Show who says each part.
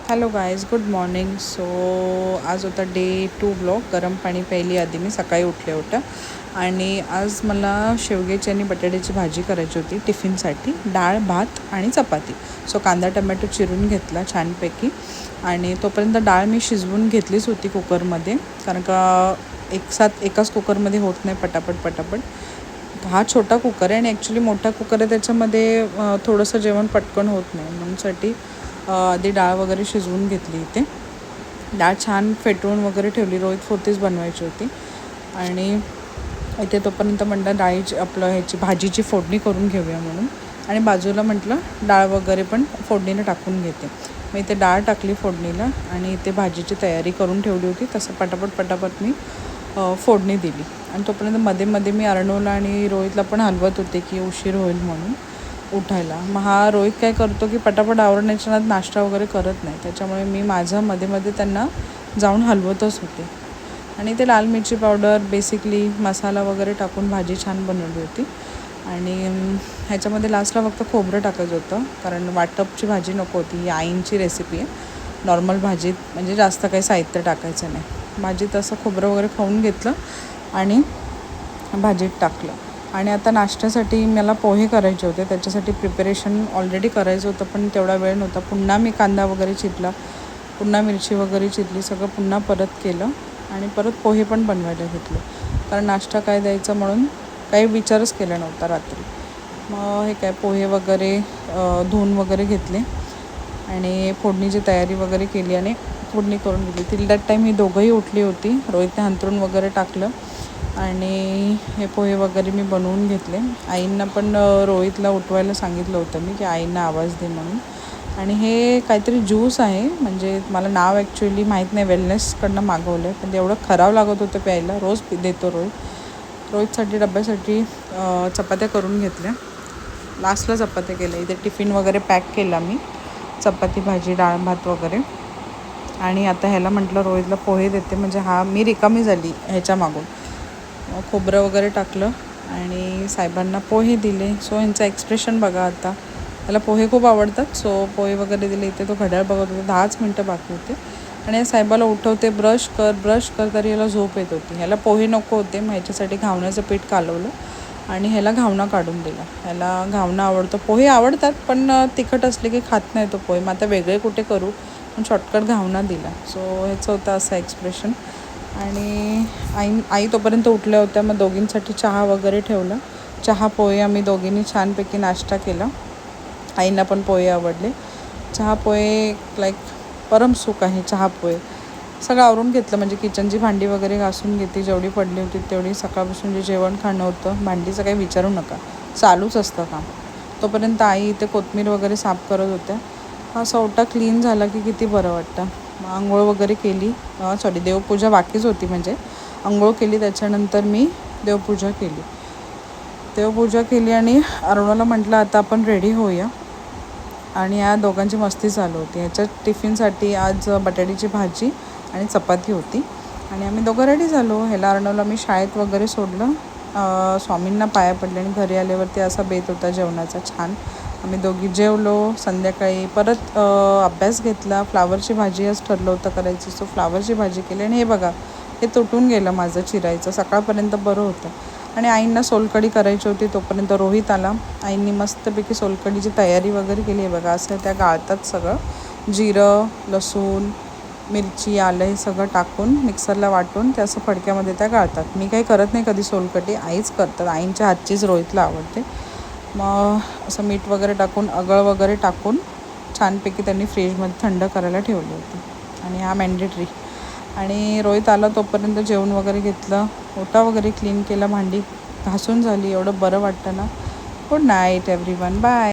Speaker 1: Hello guys, good morning. So आज होता day 2 blog. गरम पाणी प्यायली आधी मी सकाळी उठले होतं. आणि आज मला शेवग्याची आणि बटाट्याची भाजी करायची होती टिफिनसाठी. डाळ, भात आणि चपाती. सो कांदा टमॅटो चिरून घेतला छानपैकी. आणि तोपर्यंत डाळ मी शिजवून घेतलीच होती कुकरमध्ये, कारण का एकाच कुकरमध्ये होत नाही पटापट. हा छोटा कुकर आहे आणि ॲक्च्युली मोठा कुकर आहे, त्याच्यामध्ये थोडंसं जेवण पटकन होत नाही. म्हणूनसाठी आधी डाळ वगैरे शिजवून घेतली. इथे डाळ छान फेटवून वगैरे ठेवली. रोहित फोर्तीच बनवायची होती. आणि इथे तोपर्यंत म्हटलं ह्याची भाजीची फोडणी करून घेऊया म्हणून. आणि बाजूला म्हटलं डाळ वगैरे पण फोडणीनं टाकून घेते. मग इथे डाळ टाकली फोडणीला आणि इथे भाजीची तयारी करून ठेवली होती. तसं पटापट मी फोडणी दिली. आणि तोपर्यंत मध्ये मी अर्णवला आणि रोहितला पण हलवत होते की उशीर होईल म्हणून उठायला. मग हा रोहित काय करतो की पटापट आवरण्याच्या नाश्ता वगैरे करत नाही. त्याच्यामुळे मी माझं मध्ये त्यांना जाऊन हलवतच होते. आणि ते लाल मिरची पावडर, बेसिकली मसाला वगैरे टाकून भाजी छान बनवली होती. आणि ह्याच्यामध्ये लास्टला फक्त खोबरं टाकायचं होतं, कारण वाटपची भाजी नको होती. ही आईंची रेसिपी आहे. नॉर्मल भाजीत म्हणजे जास्त काही साहित्य टाकायचं नाही. भाजीत असं खोबरं वगैरे खाऊन घेतलं आणि भाजीत टाकलं. आणि आता नाश्त्यासाठी मला पोहे करायचे होते. त्याच्यासाठी प्रिपरेशन ऑलरेडी करायचं होतं, पण तेवढा वेळ नव्हता. पुन्हा मी कांदा वगैरे चिरला, पुन्हा मिरची वगैरे चिरली, सगळं पुन्हा परत केलं. आणि परत पोहे पण बनवायला घेतले, कारण नाश्ता काय द्यायचा म्हणून काही विचारच केला नव्हता रात्री. मग हे काय पोहे वगैरे धुवून वगैरे घेतले आणि फोडणीची तयारी वगैरे केली आणि फोडणी करून घेतली. टिल दॅट टाईम ही दोघंही उठली होती. रोहितने अंथरून वगैरे टाकलं आणि हे पोहे वगैरे मी बनवून घेतले. आईंना पण रोहितला उठवायला सांगितलं होतं मी की आईंना आवाज दे म्हणून. आणि हे काहीतरी ज्यूस आहे, म्हणजे मला नाव ॲक्च्युअली माहीत नाही, वेलनेसकडनं मागवलं आहे. पण एवढं खराब लागत होतं प्यायला. रोज देतो रोहितसाठी डब्यासाठी चपात्या करून घेतल्या. लास्टला चपात्या केल्या. इथे टिफिन वगैरे पॅक केला मी, चपाती भाजी डाळ भात वगैरे. आणि आता ह्याला म्हटलं रोहितला पोहे देते, म्हणजे मी रिकामी झाली ह्याच्या मागून. खोबरं वगैरे टाकलं आणि साहेबांना पोहे दिले. सो ह्यांचं एक्सप्रेशन बघा आता. त्याला पोहे खूप आवडतात. सो पोहे वगैरे दिले. इथे तो घड्याळ बघत होते. 10च मिनटं बाकी होते. आणि या साहेबाला उठवते, ब्रश कर तरी याला झोप येत होती. ह्याला पोहे नको होते. मग ह्याच्यासाठी घावण्याचं पीठ कालवलं आणि ह्याला घावणा काढून दिला. ह्याला घावणा आवडतो. पोहे आवडतात, पण तिखट असले की खात नाही तो पोहे. मग आता वेगळे कुठे करू, पण शॉर्टकट घावणा दिला. सो ह्याचं होतं असं एक्सप्रेशन. आणि आई तोपर्यंत उठल्या होत्या. मग दोघींसाठी चहा वगैरे ठेवला. चहा पोहे आम्ही दोघींनी छानपैकी नाश्ता केला. आईंना पण पोहे आवडले. चहा पोहे लाईक परम सुख आहे चहा पोहे. सगळं आवरून घेतलं, म्हणजे किचनची भांडी वगैरे घासून घेतली जेवढी पडली होती तेवढी. सकाळपासून जे जेवण खाणं होतं, भांडीचं काही विचारू नका, चालूच असतं काम. तोपर्यंत आई इथे कोथिंबीर वगैरे साफ करत होत्या. हा सवटा क्लीन झाला की किती बरं वाटतं. मग आंघोळ वगैरे केली. देवपूजा बाकीच होती, म्हणजे आंघोळ केली. त्याच्यानंतर मी देवपूजा केली आणि अरुणाला म्हटलं आता आपण रेडी होऊया. आणि या दोघांची मस्ती चालू होती. ह्याच्या टिफिनसाठी आज बटाट्याची भाजी आणि चपाती होती. आणि आम्ही दोघं रेडी झालो. ह्याला अर्णवला मी शाळेत वगैरे सोडलं. स्वामींना पाया पडले आणि घरी आल्यावरती असा बेत होता जेवणाचा छान. आम्ही दोघी जेवलो. संध्याकाळी परत अभ्यास घेतला. फ्लावरची भाजी आज ठरलं होतं करायची, सो फ्लावरची भाजी केली. आणि हे बघा, हे तुटून गेलं माझं चिरायचं. सकाळपर्यंत बरं होतं. आणि आईंना सोलकढी करायची होती. तोपर्यंत रोहित आला. आईंनी मस्तपैकी सोलकढीची तयारी वगैरे केली. आहे बघा, असं त्या गाळतात सगळं. जिरं, लसूण, मिरची, आलं हे सगळं टाकून मिक्सरला वाटून ते असं फडक्यामध्ये त्या गाळतात. मी काही करत नाही कधी सोलकढी, आईच करतात. आईंच्या हातचीच रोहितला आवडते. मग असं मीठ वगैरे टाकून, आगळ वगैरे टाकून छानपैकी त्यांनी फ्रीजमध्ये थंड करायला ठेवली होती. आणि हा मॅन्डेटरी. आणि रोहित आला तोपर्यंत जेवण वगैरे घेतलं, ओटा वगैरे क्लीन केला, भांडी घासून झाली. एवढं बरं वाटतं ना. Good night everyone, bye.